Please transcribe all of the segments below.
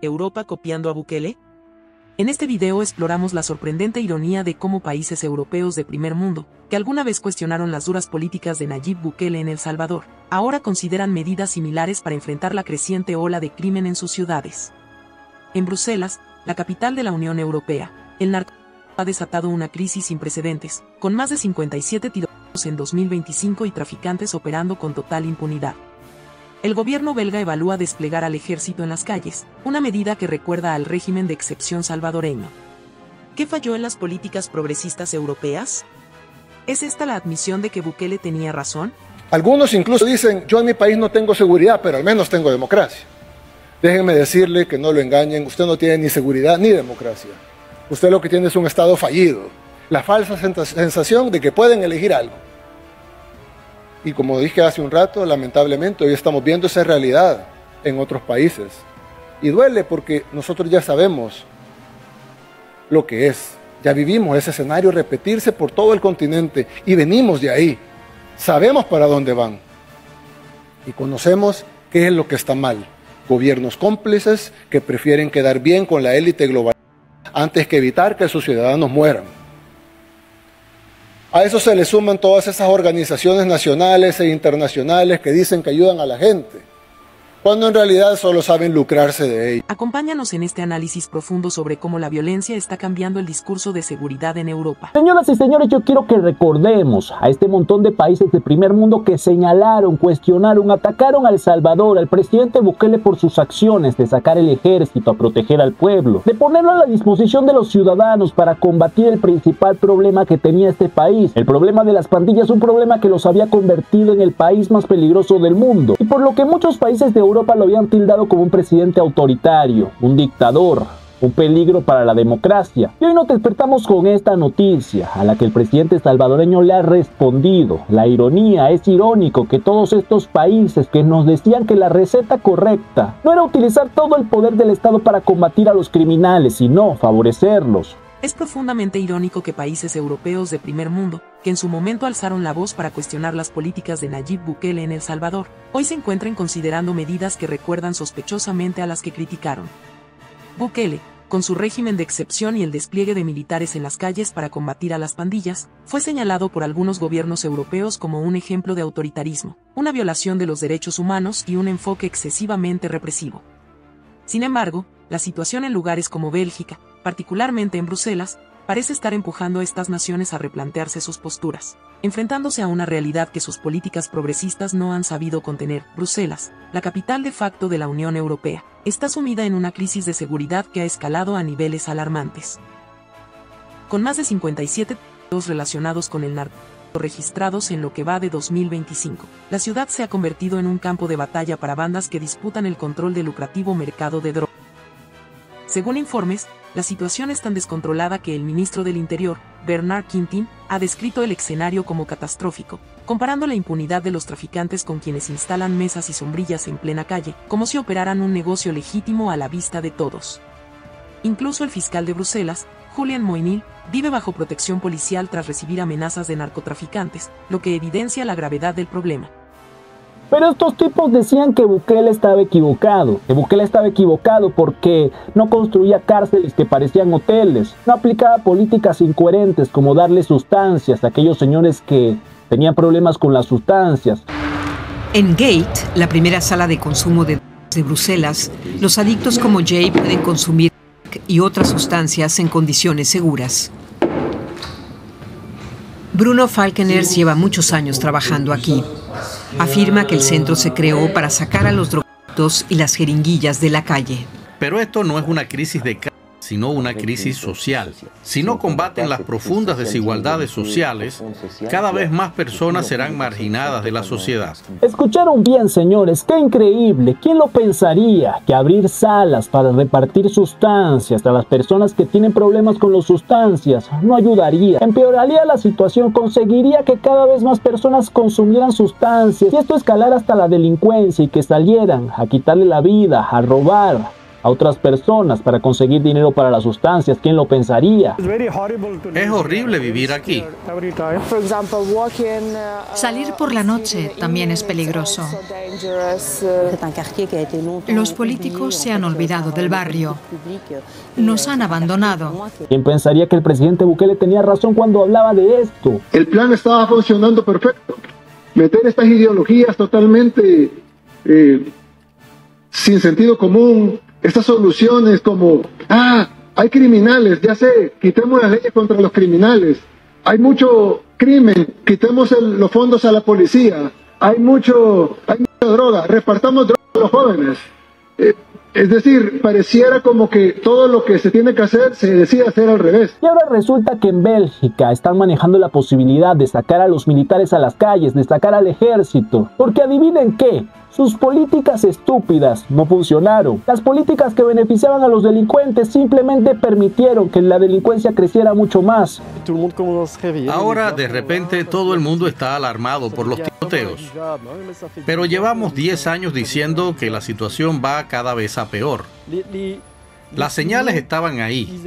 ¿Europa copiando a Bukele? En este video exploramos la sorprendente ironía de cómo países europeos de primer mundo, que alguna vez cuestionaron las duras políticas de Nayib Bukele en El Salvador, ahora consideran medidas similares para enfrentar la creciente ola de crimen en sus ciudades. En Bruselas, la capital de la Unión Europea, el narcotráfico ha desatado una crisis sin precedentes, con más de 57 tiroteos en 2025 y traficantes operando con total impunidad. El gobierno belga evalúa desplegar al ejército en las calles, una medida que recuerda al régimen de excepción salvadoreño. ¿Qué falló en las políticas progresistas europeas? ¿Es esta la admisión de que Bukele tenía razón? Algunos incluso dicen, yo en mi país no tengo seguridad, pero al menos tengo democracia. Déjenme decirle que no lo engañen, usted no tiene ni seguridad ni democracia. Usted lo que tiene es un Estado fallido, la falsa sensación de que pueden elegir algo. Y como dije hace un rato, lamentablemente hoy estamos viendo esa realidad en otros países. Y duele porque nosotros ya sabemos lo que es. Ya vivimos ese escenario repetirse por todo el continente y venimos de ahí. Sabemos para dónde van. Y conocemos qué es lo que está mal. Gobiernos cómplices que prefieren quedar bien con la élite global antes que evitar que sus ciudadanos mueran. A eso se le suman todas esas organizaciones nacionales e internacionales que dicen que ayudan a la gente, cuando en realidad solo saben lucrarse de ello. Acompáñanos en este análisis profundo sobre cómo la violencia está cambiando el discurso de seguridad en Europa. Señoras y señores, yo quiero que recordemos a este montón de países del primer mundo que señalaron, cuestionaron, atacaron a El Salvador, al presidente Bukele por sus acciones de sacar el ejército a proteger al pueblo, de ponerlo a la disposición de los ciudadanos para combatir el principal problema que tenía este país. El problema de las pandillas, un problema que los había convertido en el país más peligroso del mundo, y por lo que muchos países de Europa lo habían tildado como un presidente autoritario, un dictador, un peligro para la democracia. Y hoy nos despertamos con esta noticia, a la que el presidente salvadoreño le ha respondido. La ironía, es irónico que todos estos países que nos decían que la receta correcta no era utilizar todo el poder del Estado para combatir a los criminales, sino favorecerlos. Es profundamente irónico que países europeos de primer mundo, que en su momento alzaron la voz para cuestionar las políticas de Nayib Bukele en El Salvador, hoy se encuentren considerando medidas que recuerdan sospechosamente a las que criticaron. Bukele, con su régimen de excepción y el despliegue de militares en las calles para combatir a las pandillas, fue señalado por algunos gobiernos europeos como un ejemplo de autoritarismo, una violación de los derechos humanos y un enfoque excesivamente represivo. Sin embargo, la situación en lugares como Bélgica, particularmente en Bruselas, parece estar empujando a estas naciones a replantearse sus posturas, enfrentándose a una realidad que sus políticas progresistas no han sabido contener. Bruselas, la capital de facto de la Unión Europea, está sumida en una crisis de seguridad que ha escalado a niveles alarmantes. Con más de 57 delitos relacionados con el narcotráfico registrados en lo que va de 2025, la ciudad se ha convertido en un campo de batalla para bandas que disputan el control del lucrativo mercado de drogas. Según informes, la situación es tan descontrolada que el ministro del Interior, Bernard Quintin, ha descrito el escenario como catastrófico, comparando la impunidad de los traficantes con quienes instalan mesas y sombrillas en plena calle, como si operaran un negocio legítimo a la vista de todos. Incluso el fiscal de Bruselas, Julien Moinil, vive bajo protección policial tras recibir amenazas de narcotraficantes, lo que evidencia la gravedad del problema. Pero estos tipos decían que Bukele estaba equivocado, porque no construía cárceles que parecían hoteles, no aplicaba políticas incoherentes como darle sustancias a aquellos señores que tenían problemas con las sustancias. En Gate, la primera sala de consumo de Bruselas, los adictos como Jay pueden consumir y otras sustancias en condiciones seguras. Bruno Falkeners lleva muchos años trabajando aquí. Afirma que el centro se creó para sacar a los drogadictos y las jeringuillas de la calle. Pero esto no es una crisis de cárcel, sino una crisis social. Si no combaten las profundas desigualdades sociales, cada vez más personas serán marginadas de la sociedad. Escucharon bien, señores, qué increíble. ¿Quién lo pensaría? Que abrir salas para repartir sustancias a las personas que tienen problemas con las sustancias no ayudaría, empeoraría la situación, conseguiría que cada vez más personas consumieran sustancias y esto escalara hasta la delincuencia y que salieran a quitarle la vida, a robar, a otras personas para conseguir dinero para las sustancias. ¿Quién lo pensaría? Es horrible vivir aquí. Salir por la noche también es peligroso. Los políticos se han olvidado del barrio. Nos han abandonado. ¿Quién pensaría que el presidente Bukele tenía razón cuando hablaba de esto? El plan estaba funcionando perfecto. Meter estas ideologías totalmente sin sentido común, estas soluciones como, hay criminales, ya sé, quitemos las leyes contra los criminales, hay mucho crimen, quitemos los fondos a la policía, hay mucha droga, repartamos droga a los jóvenes. Es decir, pareciera como que todo lo que se tiene que hacer se decide hacer al revés. Y ahora resulta que en Bélgica están manejando la posibilidad de sacar a los militares a las calles, de sacar al ejército. Porque adivinen qué, sus políticas estúpidas no funcionaron. Las políticas que beneficiaban a los delincuentes simplemente permitieron que la delincuencia creciera mucho más. Ahora de repente todo el mundo está alarmado por los tiroteos. Pero llevamos 10 años diciendo que la situación va cada vez a peor. Las señales estaban ahí.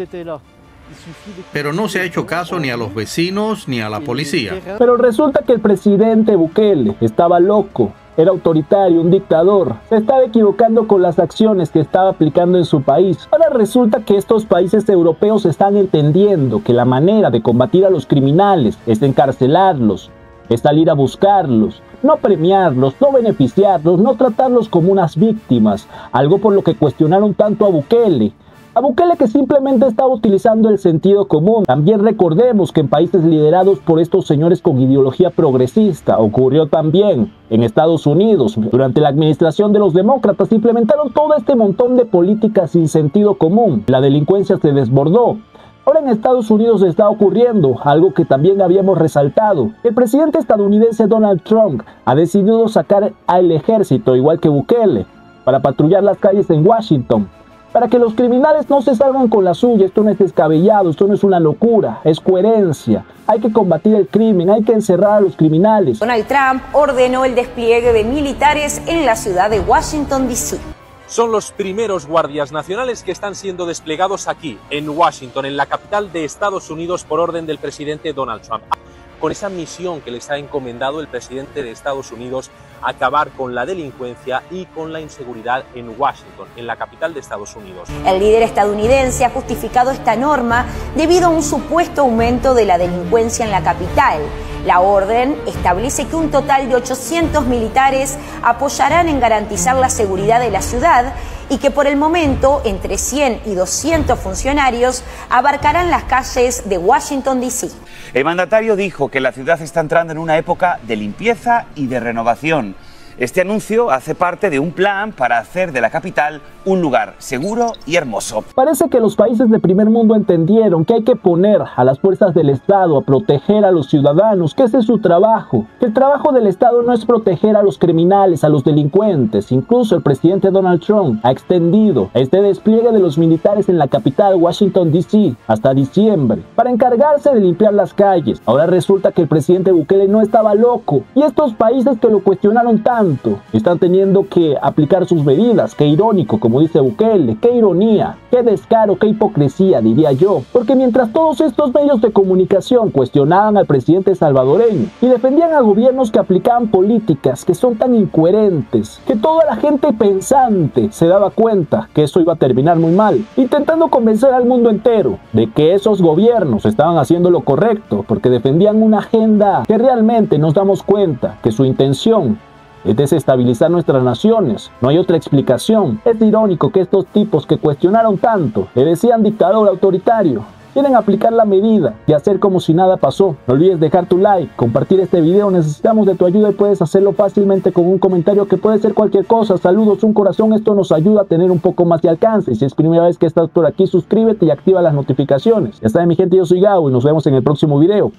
Pero no se ha hecho caso ni a los vecinos ni a la policía. Pero resulta que el presidente Bukele estaba loco. Era autoritario, un dictador. Se estaba equivocando con las acciones que estaba aplicando en su país. Ahora resulta que estos países europeos están entendiendo que la manera de combatir a los criminales es encarcelarlos, es salir a buscarlos, no premiarlos, no beneficiarlos, no tratarlos como unas víctimas. Algo por lo que cuestionaron tanto a Bukele. A Bukele, que simplemente estaba utilizando el sentido común. También recordemos que en países liderados por estos señores con ideología progresista ocurrió también en Estados Unidos. Durante la administración de los demócratas implementaron todo este montón de políticas sin sentido común. La delincuencia se desbordó. Ahora en Estados Unidos está ocurriendo algo que también habíamos resaltado. El presidente estadounidense Donald Trump ha decidido sacar al ejército, igual que Bukele, para patrullar las calles en Washington, para que los criminales no se salgan con la suya. Esto no es descabellado, esto no es una locura, es coherencia. Hay que combatir el crimen, hay que encerrar a los criminales. Donald Trump ordenó el despliegue de militares en la ciudad de Washington, D.C. Son los primeros guardias nacionales que están siendo desplegados aquí, en Washington, en la capital de Estados Unidos, por orden del presidente Donald Trump. Con esa misión que les ha encomendado el presidente de Estados Unidos, acabar con la delincuencia y con la inseguridad en Washington, en la capital de Estados Unidos. El líder estadounidense ha justificado esta norma debido a un supuesto aumento de la delincuencia en la capital. La orden establece que un total de 800 militares apoyarán en garantizar la seguridad de la ciudad y que por el momento entre 100 y 200 funcionarios abarcarán las calles de Washington, D.C. El mandatario dijo que la ciudad está entrando en una época de limpieza y de renovación. Este anuncio hace parte de un plan para hacer de la capital un lugar seguro y hermoso. Parece que los países de primer mundo entendieron que hay que poner a las fuerzas del Estado a proteger a los ciudadanos, que ese es su trabajo. Que el trabajo del Estado no es proteger a los criminales, a los delincuentes. Incluso el presidente Donald Trump ha extendido este despliegue de los militares en la capital, Washington, D.C., hasta diciembre, para encargarse de limpiar las calles. Ahora resulta que el presidente Bukele no estaba loco, y estos países que lo cuestionaron tanto están teniendo que aplicar sus medidas. Qué irónico, como dice Bukele, qué ironía, qué descaro, qué hipocresía, diría yo. Porque mientras todos estos medios de comunicación cuestionaban al presidente salvadoreño y defendían a gobiernos que aplicaban políticas que son tan incoherentes, que toda la gente pensante se daba cuenta que eso iba a terminar muy mal, intentando convencer al mundo entero de que esos gobiernos estaban haciendo lo correcto, porque defendían una agenda que realmente nos damos cuenta que su intención es desestabilizar nuestras naciones. No hay otra explicación. Es irónico que estos tipos que cuestionaron tanto, le decían dictador autoritario, quieren aplicar la medida y hacer como si nada pasó. No olvides dejar tu like, compartir este video. Necesitamos de tu ayuda y puedes hacerlo fácilmente con un comentario que puede ser cualquier cosa. Saludos, un corazón. Esto nos ayuda a tener un poco más de alcance. Y si es primera vez que estás por aquí, suscríbete y activa las notificaciones. Ya saben, mi gente, yo soy Gabo y nos vemos en el próximo video.